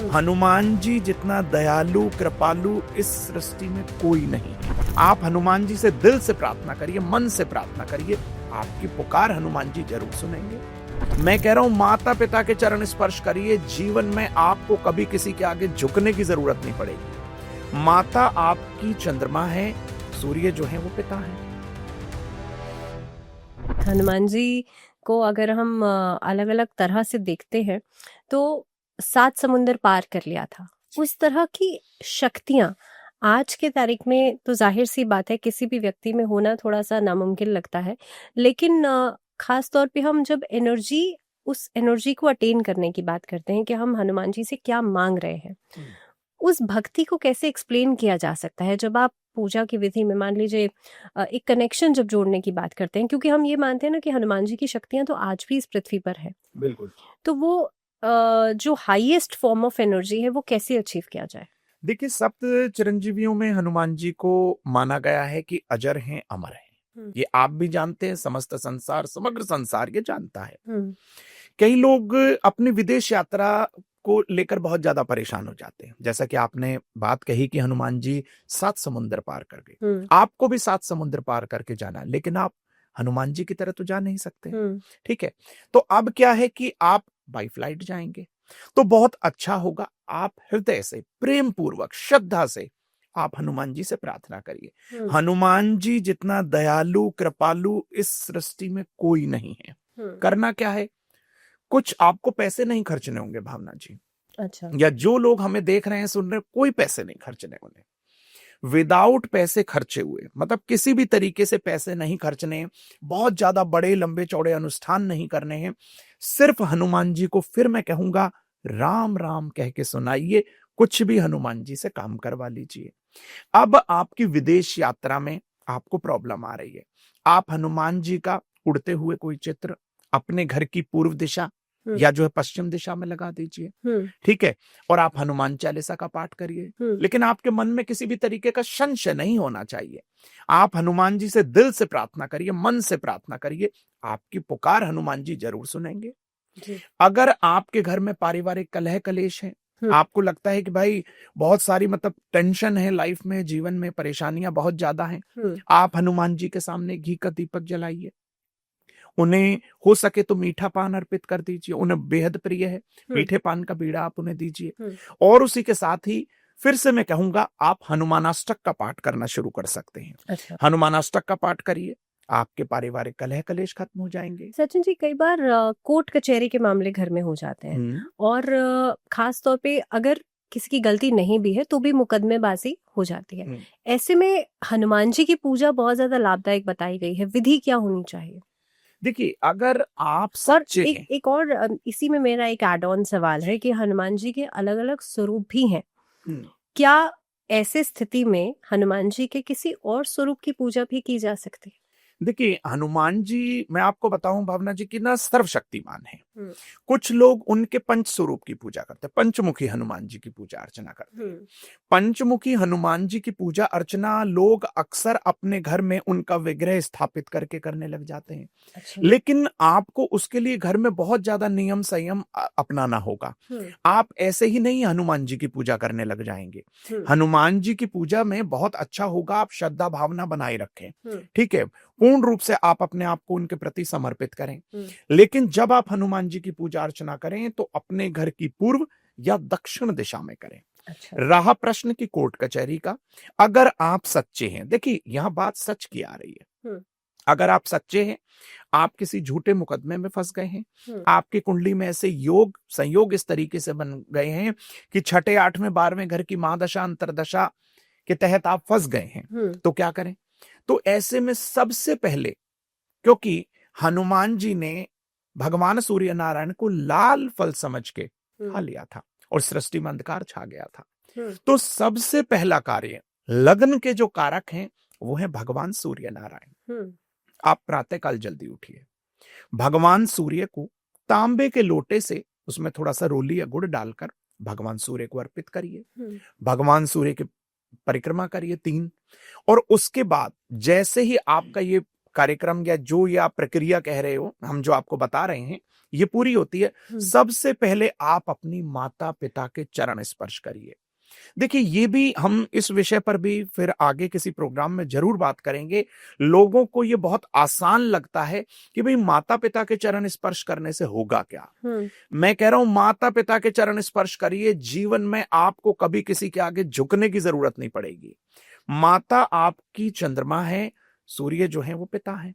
हनुमान जी जितना दयालु कृपालु इस सृष्टि में कोई नहीं। आप हनुमान जी से दिल से प्रार्थना करिए, मन से प्रार्थना करिए, आपकी पुकार हनुमान जी जरूर सुनेंगे। मैं कह रहा हूं, माता पिता के चरण स्पर्श करिए, जीवन में आपको कभी किसी के आगे झुकने की जरूरत नहीं पड़ेगी। माता आपकी चंद्रमा है, सूर्य जो है वो पिता है। हनुमान जी को अगर हम अलग अलग तरह से देखते हैं तो 7 समुंदर पार कर लिया था, उस तरह की शक्तियां आज के तारीख में तो जाहिर सी बात है किसी भी व्यक्ति में होना थोड़ा सा नामुमकिन लगता है। लेकिन खास तौर पे हम जब उस एनर्जी को अटेन करने की बात करते हैं कि हम हनुमान जी से क्या मांग रहे हैं, उस भक्ति को कैसे एक्सप्लेन किया जा सकता है जब आप पूजा की विधि में मान लीजिए एक कनेक्शन जब जोड़ने की बात करते हैं, क्योंकि हम ये मानते हैं ना कि हनुमान जी की शक्तियां तो आज भी इस पृथ्वी पर है। बिल्कुल। तो वो जो हाईएस्ट फॉर्म ऑफ एनर्जी है वो कैसे अचीव किया जाए? देखिए, सप्त चिरंजीवियों में हनुमान जी को माना गया है कि अजर हैं, अमर हैं। ये आप भी जानते हैं, समस्त संसार, समग्र संसार ये जानता है। कई लोग अपनी विदेश यात्रा को लेकर बहुत ज्यादा परेशान हो जाते हैं। जैसा कि आपने बात कही कि हनुमान जी 7 समुद्र पार कर गए, आपको भी 7 समुद्र पार करके जाना है, लेकिन आप हनुमान जी की तरह तो जा नहीं सकते। ठीक है, तो अब क्या है कि आप बाई फ्लाइट जाएंगे तो बहुत अच्छा होगा। आप हृदय से, प्रेम पूर्वक, श्रद्धा से आप हनुमान जी से प्रार्थना करिए। हनुमान जी जितना दयालु कृपालु इस सृष्टि में कोई नहीं है। करना क्या है, कुछ आपको पैसे नहीं खर्चने होंगे भावना जी। अच्छा। या जो लोग हमें देख रहे हैं, सुन रहे हैं, कोई पैसे नहीं खर्चने उन्हें। विदाउट पैसे खर्चे हुए, मतलब किसी भी तरीके से पैसे नहीं खर्चने, बहुत ज्यादा बड़े लंबे चौड़े अनुष्ठान नहीं करने हैं। सिर्फ हनुमान जी को, फिर मैं कहूंगा, राम राम कह के सुनाइए, कुछ भी हनुमान जी से काम करवा लीजिए। अब आपकी विदेश यात्रा में आपको प्रॉब्लम आ रही है, आप हनुमान जी का उड़ते हुए कोई चित्र अपने घर की पूर्व दिशा या जो है पश्चिम दिशा में लगा दीजिए। ठीक है, और आप हनुमान चालीसा का पाठ करिए, लेकिन आपके मन में किसी भी तरीके का संशय नहीं होना चाहिए। आप हनुमान जी से दिल से प्रार्थना करिए, मन से प्रार्थना करिए, आपकी पुकार हनुमान जी जरूर सुनेंगे। अगर आपके घर में पारिवारिक कलह कलेश है, आपको लगता है कि भाई बहुत सारी मतलब टेंशन है लाइफ में, जीवन में परेशानियां बहुत ज्यादा हैं, आप हनुमान जी के सामने घी का दीपक जलाइए, उन्हें हो सके तो मीठा पान अर्पित कर दीजिए, उन्हें बेहद प्रिय है, मीठे पान का बीड़ा आप उन्हें दीजिए। और उसी के साथ ही फिर से मैं कहूंगा, आप हनुमानाष्टक का पाठ करना शुरू कर सकते हैं। अच्छा। हनुमानाष्टक का पाठ करिए, आपके पारिवारिक कलह कलेश खत्म हो जाएंगे। सचिन जी, कई बार कोर्ट कचहरी के मामले घर में हो जाते हैं और खास तौर पे अगर किसी की गलती नहीं भी है तो भी मुकदमेबाजी हो जाती है। ऐसे में हनुमान जी की पूजा बहुत ज्यादा लाभदायक बताई गई है, विधि क्या होनी चाहिए? देखिए, अगर आप सच्चे हैं, एक और इसी में मेरा एक एड ऑन सवाल है कि हनुमान जी के अलग अलग स्वरूप भी हैं। क्या ऐसे स्थिति में हनुमान जी के किसी और स्वरूप की पूजा भी की जा सकती है? देखिए, हनुमान जी, मैं आपको बताऊं भावना जी, की ना सर्वशक्तिमान है। कुछ लोग उनके पंच स्वरूप की पूजा करते हैं, पंचमुखी हनुमान जी की पूजा अर्चना करते हैं। पंचमुखी हनुमान जी की पूजा अर्चना लोग अक्सर अपने घर में उनका विग्रह स्थापित करके करने लग जाते हैं। अच्छा। लेकिन आपको उसके लिए घर में बहुत ज्यादा नियम संयम अपनाना होगा। आप ऐसे ही नहीं हनुमान जी की पूजा करने लग जाएंगे। हनुमान जी की पूजा में बहुत अच्छा होगा आप श्रद्धा भावना बनाए रखें। ठीक है, पूर्ण रूप से आप अपने आप को उनके प्रति समर्पित करें। लेकिन जब आप हनुमान जी की पूजा अर्चना करें तो अपने घर की पूर्व या दक्षिण दिशा में करें। अच्छा। रहा प्रश्न की कोर्ट कचहरी का, अगर आप सच्चे हैं, देखिए यहां बात सच की आ रही है, अगर आप सच्चे हैं, आप किसी झूठे मुकदमे में फंस गए हैं, आपकी कुंडली में ऐसे योग संयोग इस तरीके से बन गए हैं कि छठे 8वें 12वें घर की महादशा अंतरदशा के तहत आप फंस गए हैं, तो क्या करें? तो ऐसे में सबसे पहले, क्योंकि हनुमान जी ने भगवान सूर्य नारायण को लाल फल समझ के खा लिया था और सृष्टि में अंधकार छा गया था, तो सबसे पहला कार्य, लग्न के जो कारक हैं वो है भगवान सूर्य नारायण। आप प्रातःकाल जल्दी उठिए, भगवान सूर्य को तांबे के लोटे से उसमें थोड़ा सा रोली या गुड़ डालकर भगवान सूर्य को अर्पित करिए। भगवान सूर्य की परिक्रमा करिए 3, और उसके बाद जैसे ही आपका ये कार्यक्रम या जो ये आप प्रक्रिया कह रहे हो, हम जो आपको बता रहे हैं, ये पूरी होती है। हम्म, सबसे पहले आप अपनी माता पिता के चरण स्पर्श करिए। देखिए, ये भी हम इस विषय पर भी फिर आगे किसी प्रोग्राम में जरूर बात करेंगे। लोगों को ये बहुत आसान लगता है कि भाई माता पिता के चरण स्पर्श करने से होगा क्या। हम्म, मैं कह रहा हूं माता पिता के चरण स्पर्श करिए, जीवन में आपको कभी किसी के आगे झुकने की जरूरत नहीं पड़ेगी। माता आपकी चंद्रमा है, सूर्य जो है वो पिता है।